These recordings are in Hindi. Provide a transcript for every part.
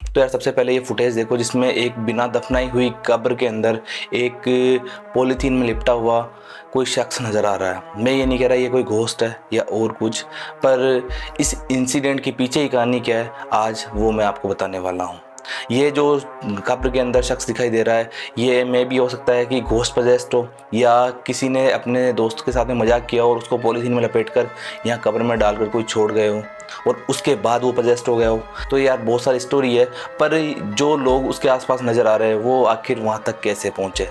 तो यार सबसे पहले ये फुटेज देखो जिसमें एक बिना दफनाई हुई कब्र के अंदर एक पॉलीथीन में लिपटा हुआ कोई शख्स नज़र आ रहा है। मैं ये नहीं कह रहा ये कोई घोस्ट है या और कुछ, पर इस इंसिडेंट के पीछे की कहानी क्या है आज वो मैं आपको बताने वाला हूँ। ये जो कब्र के अंदर शख्स दिखाई दे रहा है ये मे भी हो सकता है कि घोस्ट पजेस्ट हो, या किसी ने अपने दोस्त के साथ में मजाक किया और उसको पॉलीथीन में लपेट कर यहाँ कब्र में डालकर कोई छोड़ गए हो और उसके बाद वो पजेस्ट हो गया हो। तो यार बहुत सारी स्टोरी है, पर जो लोग उसके आसपास नज़र आ रहे हैं वो आखिर वहाँ तक कैसे पहुँचे।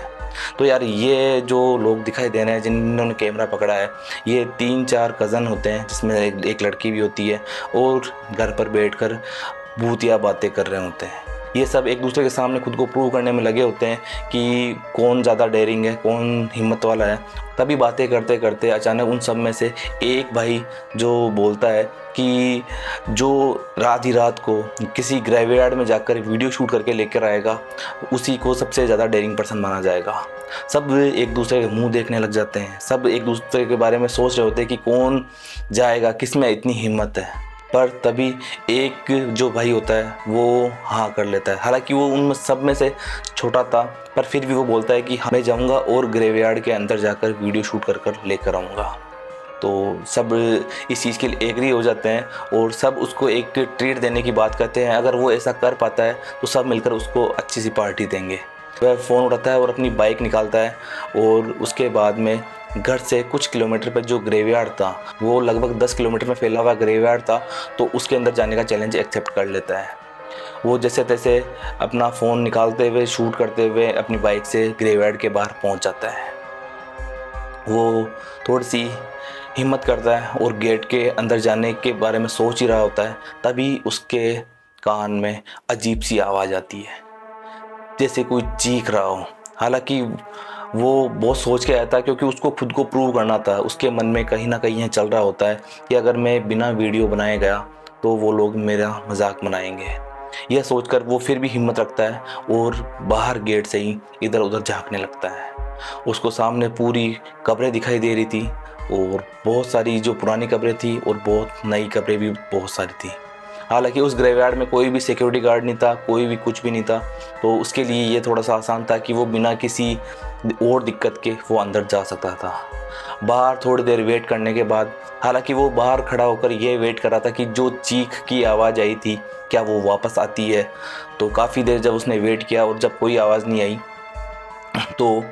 तो यार ये जो लोग दिखाई दे रहे हैं जिन्होंने कैमरा पकड़ा है ये 3-4 कज़न होते हैं जिसमें एक लड़की भी होती है और घर पर बैठकर भूतिया बातें कर रहे होते हैं। ये सब एक दूसरे के सामने खुद को प्रूव करने में लगे होते हैं कि कौन ज़्यादा डेयरिंग है, कौन हिम्मत वाला है। तभी बातें करते करते अचानक उन सब में से एक भाई जो बोलता है कि जो रात ही रात को किसी ग्रेवयार्ड में जाकर वीडियो शूट करके लेकर आएगा उसी को सबसे ज़्यादा डेयरिंग पर्सन माना जाएगा। सब एक दूसरे के मुंह देखने लग जाते हैं, सब एक दूसरे के बारे में सोच रहे होते हैं कि कौन जाएगा, किस में इतनी हिम्मत है। पर तभी एक जो भाई होता है वो हाँ कर लेता है। हालांकि वो उन सब में से छोटा था पर फिर भी वो बोलता है कि मैं जाऊंगा और ग्रेवयार्ड के अंदर जाकर वीडियो शूट कर लेकर आऊँगा। तो सब इस चीज़ के लिए एग्री हो जाते हैं और सब उसको एक ट्रीट देने की बात करते हैं। अगर वो ऐसा कर पाता है तो सब मिलकर उसको अच्छी सी पार्टी देंगे। वह फ़ोन उठाता है और अपनी बाइक निकालता है और उसके बाद में घर से कुछ किलोमीटर पर जो ग्रेवयार्ड था वो लगभग 10 किलोमीटर में फैला हुआ ग्रेवयार्ड था, तो उसके अंदर जाने का चैलेंज एक्सेप्ट कर लेता है। वो जैसे तैसे अपना फ़ोन निकालते हुए शूट करते हुए अपनी बाइक से ग्रेवयार्ड के बाहर पहुंच जाता है। वो थोड़ी सी हिम्मत करता है और गेट के अंदर जाने के बारे में सोच ही रहा होता है, तभी उसके कान में अजीब सी आवाज़ आती है जैसे कोई चीख रहा हो। हालांकि वो बहुत सोच के आया था क्योंकि उसको खुद को प्रूव करना था। उसके मन में कहीं ना कहीं चल रहा होता है कि अगर मैं बिना वीडियो बनाए गया तो वो लोग मेरा मजाक बनाएंगे। यह सोचकर वो फिर भी हिम्मत रखता है और बाहर गेट से ही इधर उधर झांकने लगता है। उसको सामने पूरी कब्रें दिखाई दे रही थी और बहुत सारी जो पुरानी कब्रें थी और बहुत नई कब्रें भी बहुत सारी थी। हालांकि उस ग्रेवयार्ड में कोई भी सिक्योरिटी गार्ड नहीं था, कोई भी कुछ भी नहीं था, तो उसके लिए ये थोड़ा सा आसान था कि वो बिना किसी और दिक्कत के वो अंदर जा सकता था। बाहर थोड़ी देर वेट करने के बाद, हालांकि वो बाहर खड़ा होकर ये वेट कर रहा था कि जो चीख की आवाज़ आई थी क्या वो वापस आती है। तो काफ़ी देर जब उसने वेट किया और जब कोई आवाज़ नहीं आई तो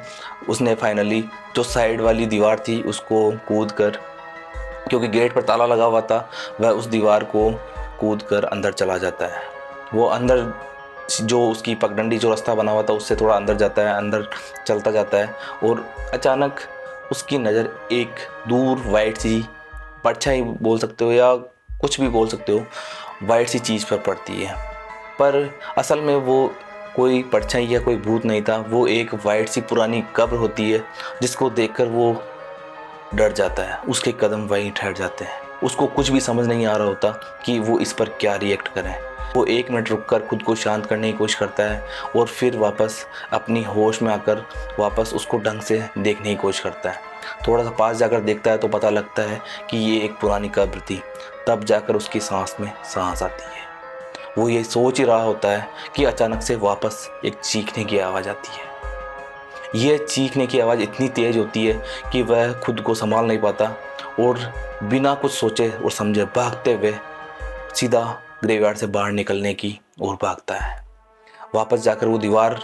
उसने फाइनली जो साइड वाली दीवार थी उसको कूद कर, क्योंकि गेट पर ताला लगा हुआ था, वह उस दीवार को कूद कर अंदर चला जाता है। वो अंदर जो उसकी पगडंडी जो रास्ता बना हुआ था उससे थोड़ा अंदर जाता है, अंदर चलता जाता है और अचानक उसकी नज़र एक दूर वाइट सी परछाई बोल सकते हो या कुछ भी बोल सकते हो, वाइट सी चीज़ पर पड़ती है। पर असल में वो कोई परछाई या कोई भूत नहीं था, वो एक वाइट सी पुरानी कब्र होती है जिसको देखकर वो डर जाता है। उसके कदम वहीं ठहर जाते हैं। उसको कुछ भी समझ नहीं आ रहा होता कि वो इस पर क्या रिएक्ट करें। वो 1 मिनट रुककर खुद को शांत करने की कोशिश करता है और फिर वापस अपनी होश में आकर वापस उसको ढंग से देखने की कोशिश करता है। थोड़ा सा पास जाकर देखता है तो पता लगता है कि ये एक पुरानी कब्र थी। तब जाकर उसकी सांस में सांस आती है। वो ये सोच ही रहा होता है कि अचानक से वापस एक चीखने की आवाज़ आती है। यह चीखने की आवाज़ इतनी तेज़ होती है कि वह खुद को संभाल नहीं पाता और बिना कुछ सोचे और समझे भागते हुए सीधा ग्रेवयार्ड से बाहर निकलने की ओर भागता है। वापस जाकर वो दीवार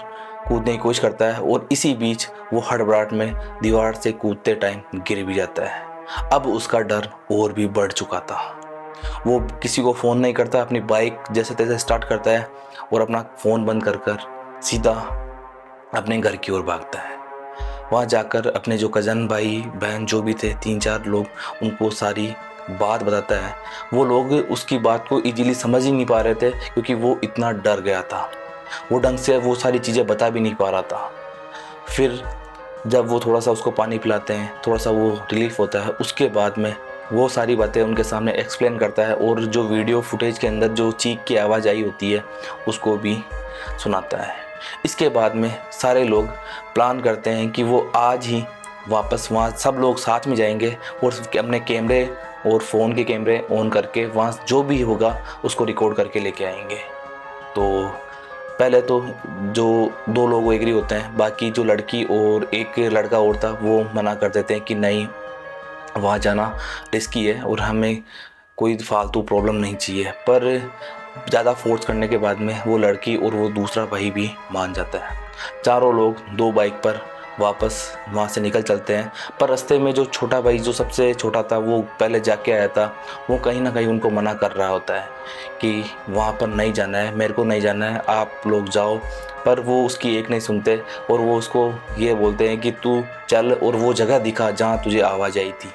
कूदने की कोशिश करता है और इसी बीच वो हड़बड़ाहट में दीवार से कूदते टाइम गिर भी जाता है। अब उसका डर और भी बढ़ चुका था। वो किसी को फ़ोन नहीं करता, अपनी बाइक जैसे तैसे स्टार्ट करता है और अपना फ़ोन बंद कर सीधा अपने घर की ओर भागता है। वहाँ जाकर अपने जो कज़न भाई बहन जो भी थे 3-4 लोग, उनको सारी बात बताता है। वो लोग उसकी बात को इजीली समझ ही नहीं पा रहे थे क्योंकि वो इतना डर गया था। वो ढंग से वो सारी चीज़ें बता भी नहीं पा रहा था। फिर जब वो थोड़ा सा उसको पानी पिलाते हैं, थोड़ा सा वो रिलीफ होता है, उसके बाद में वो सारी बातें उनके सामने एक्सप्लेन करता है और जो वीडियो फुटेज के अंदर जो चीख की आवाज़ आई होती है उसको भी सुनाता है। इसके बाद में सारे लोग प्लान करते हैं कि वो आज ही वापस वहाँ सब लोग साथ में जाएंगे और अपने कैमरे और फ़ोन के कैमरे ऑन करके वहाँ जो भी होगा उसको रिकॉर्ड करके लेके आएंगे। तो पहले तो जो दो लोग एग्री होते हैं, बाकी जो लड़की और एक लड़का और था वो मना कर देते हैं कि नहीं, वहाँ जाना रिस्की है और हमें कोई फालतू प्रॉब्लम नहीं चाहिए। पर ज़्यादा फोर्स करने के बाद में वो लड़की और वो दूसरा भाई भी मान जाता है। चारों लोग 2 बाइक पर वापस वहाँ से निकल चलते हैं। पर रास्ते में जो छोटा भाई, जो सबसे छोटा था, वो पहले जाके आया था, वो कहीं ना कहीं उनको मना कर रहा होता है कि वहाँ पर नहीं जाना है, मेरे को नहीं जाना है, आप लोग जाओ। पर वो उसकी एक नहीं सुनते और वो उसको ये बोलते हैं कि तू चल और वो जगह दिखा जहाँ तुझे आवाज़ आई थी।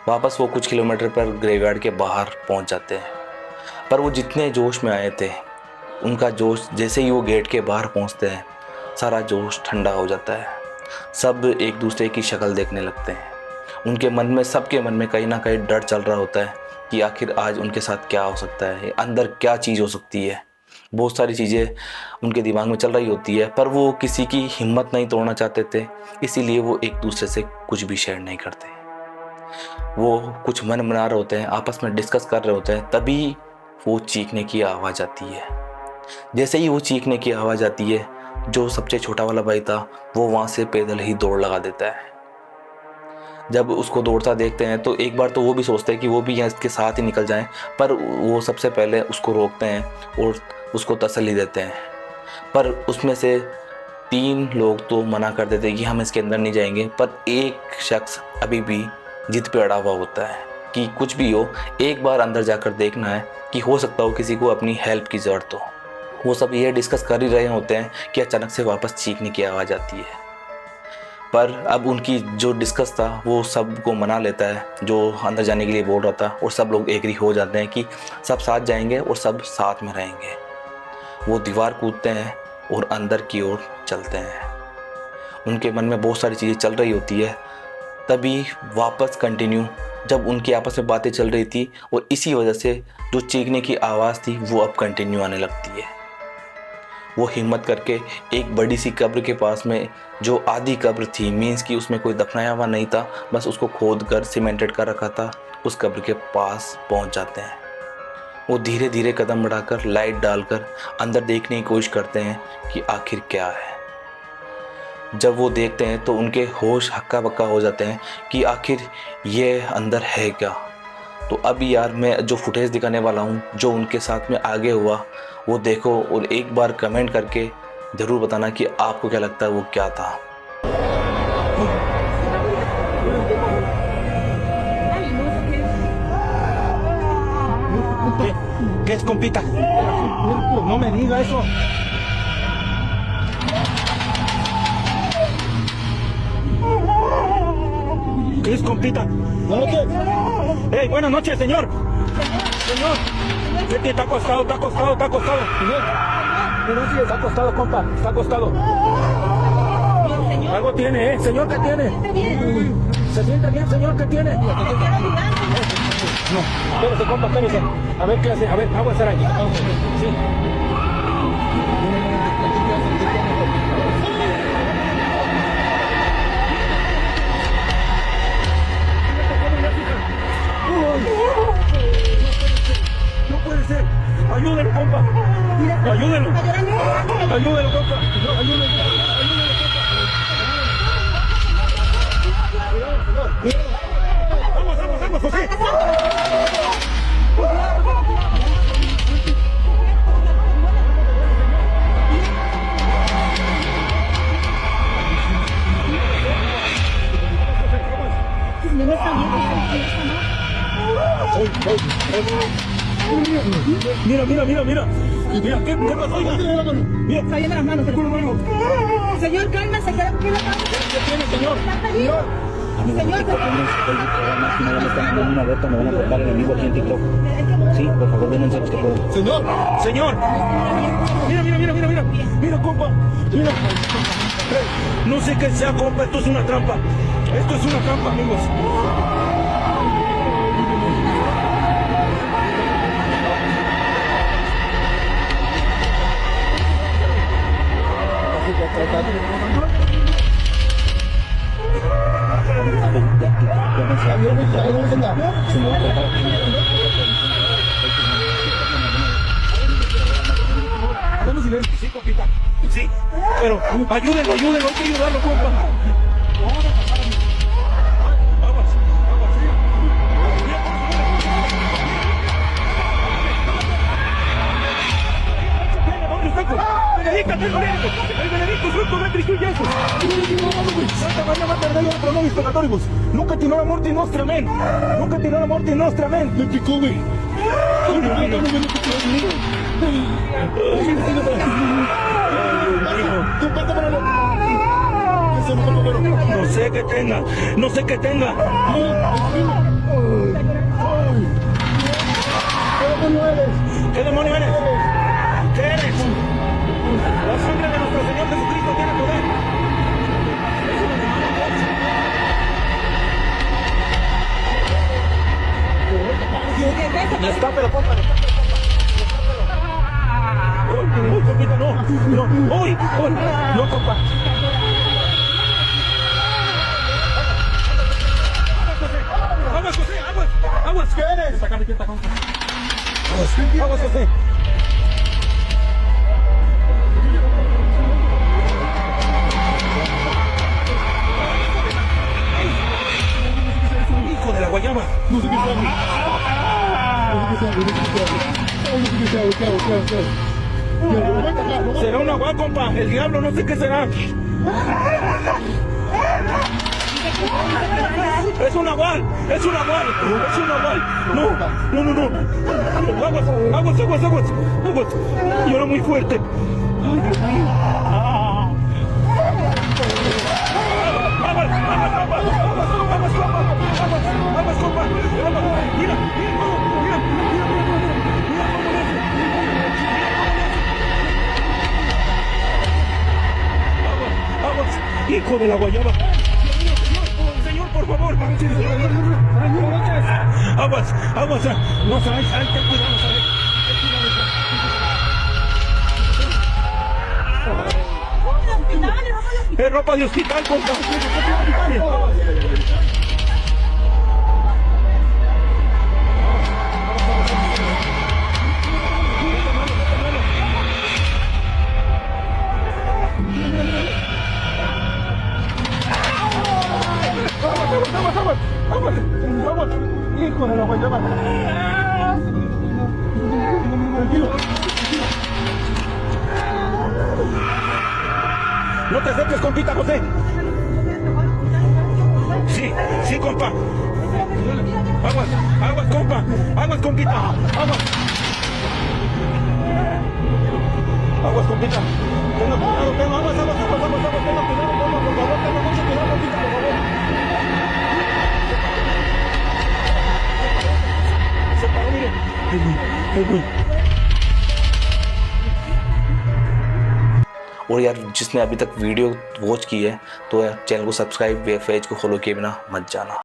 वापस वो कुछ किलोमीटर पर ग्रेवयार्ड के बाहर पहुँच जाते हैं। पर वो जितने जोश में आए थे, उनका जोश जैसे ही वो गेट के बाहर पहुँचते हैं, सारा जोश ठंडा हो जाता है। सब एक दूसरे की शक्ल देखने लगते हैं। उनके मन में, सबके मन में कहीं ना कहीं डर चल रहा होता है कि आखिर आज उनके साथ क्या हो सकता है, अंदर क्या चीज़ हो सकती है। बहुत सारी चीज़ें उनके दिमाग में चल रही होती है, पर वो किसी की हिम्मत नहीं तोड़ना चाहते थे, इसीलिए वो एक दूसरे से कुछ भी शेयर नहीं करते। वो कुछ मन बना रहे होते हैं, आपस में डिस्कस कर रहे होते हैं, तभी वो चीखने की आवाज़ आती है। जैसे ही वो चीखने की आवाज़ आती है, जो सबसे छोटा वाला भाई था वो वहाँ से पैदल ही दौड़ लगा देता है। जब उसको दौड़ता देखते हैं तो एक बार तो वो भी सोचते हैं कि वो भी यहाँ इसके साथ ही निकल जाएं, पर वो सबसे पहले उसको रोकते हैं और उसको तसल्ली देते हैं। पर उसमें से 3 लोग तो मना कर देते हैं कि हम इसके अंदर नहीं जाएंगे, पर एक शख्स अभी भी जिद पे अड़ा हुआ होता है कि कुछ भी हो, एक बार अंदर जाकर देखना है कि हो सकता हो किसी को अपनी हेल्प की ज़रूरत हो। वो सब ये डिस्कस कर ही रहे होते हैं कि अचानक से वापस चीखने की आवाज़ आती है। पर अब उनकी जो डिस्कस था वो सबको मना लेता है, जो अंदर जाने के लिए बोल रहा था, और सब लोग एग्री हो जाते हैं कि सब साथ जाएंगे और सब साथ में रहेंगे। वो दीवार कूदते हैं और अंदर की ओर चलते हैं। उनके मन में बहुत सारी चीज़ें चल रही होती है। तभी वापस कंटिन्यू, जब उनकी आपस में बातें चल रही थी और इसी वजह से जो चीखने की आवाज़ थी वो अब कंटिन्यू आने लगती है। वो हिम्मत करके एक बड़ी सी कब्र के पास में, जो आधी कब्र थी, मीन्स कि उसमें कोई दफनाया हुआ नहीं था, बस उसको खोद कर सीमेंटेड कर रखा था, उस कब्र के पास पहुंच जाते हैं। वो धीरे धीरे कदम बढ़ाकर, लाइट डालकर अंदर देखने की कोशिश करते हैं कि आखिर क्या है। जब वो देखते हैं तो उनके होश हक्का बक्का हो जाते हैं कि आखिर ये अंदर है क्या। तो अभी यार मैं जो फुटेज दिखाने वाला हूँ, जो उनके साथ में आगे हुआ, वो देखो और एक बार कमेंट करके ज़रूर बताना कि आपको क्या लगता है वो क्या था। ¿Qué es, compita? No me diga eso. ¿Qué es, compita? Buenas noches. Hey, buenas noches, señor. Señor. ¿Qué está acostado? Está acostado, está acostado. Señor, está acostado, compa. Está acostado. Algo tiene, Señor, ¿qué tiene? ¿Se siente bien, señor? ¿Qué tiene? No, espérese, compa, espérese. A ver qué hace. A ver, vamos a estar aquí. Sí. No puede ser. Ayúdenlo, compa. Ayúdenlo. Ayúdenlo, compa. Ayúdenlo. Vamos, vamos, vamos, José. Mira, mira, mira, mira. Mira, ¿qué pasó? Mira, está llena las manos, señor, cálmese, ¿qué tiene, señor? Señor, Si no me están dando una vuelta, me van a cortar el enemigo aquí en TikTok. Sí, por favor, dense los que puedan. señor, señor. Mira, mira, mira, mira, mira. Mira, compa. Mira. No sé qué sea, compa. Esto es una trampa. Esto es una trampa, amigos. Sí, compita. Sí. Pero ayúdenlo, hay que ayudarlo, compa. Aguas. Santa Maria Mater Dei pro nobis peccatoribus. Nunca tirò la morte nostra, amen. Nunca tirò la morte nostra, amen. Me picó, güey. No sé qué tenga. ¿Qué demonio eres? ¿Qué eres? La sangre de nuestro Señor Jesucristo tiene poder. Destápelo, compa. Uy, compita, no. Uy, no, compa. Aguas, José, aguas. ¿Qué eres? Sácame quieta, compa. Aguas, José. Hijo de la guayaba. No sé qué sea. Será un agua, compa. El diablo, no sé qué será. Es un nahual. No. Aguas. Llora muy fuerte. Aguas, compa. Mira. Aguas, hijo de la guayaba. Señor, por favor. Aguas. No, ten cuidado, Es ropa de hospital, compa. Aguas. Hijo de la guayaba. Tranquilo. No te acerques, compita, José. Sí, compa. Aguas, compa. Aguas, compita. Aguas, compita. Tenga cuidado, aguas. Tenga cuidado, compa, por favor. Tenga mucho cuidado, compita, por favor. Se paró, mire. और यार जिसने अभी तक वीडियो वॉच की है तो यार चैनल को सब्सक्राइब या पेज को फॉलो किए बिना मत जाना।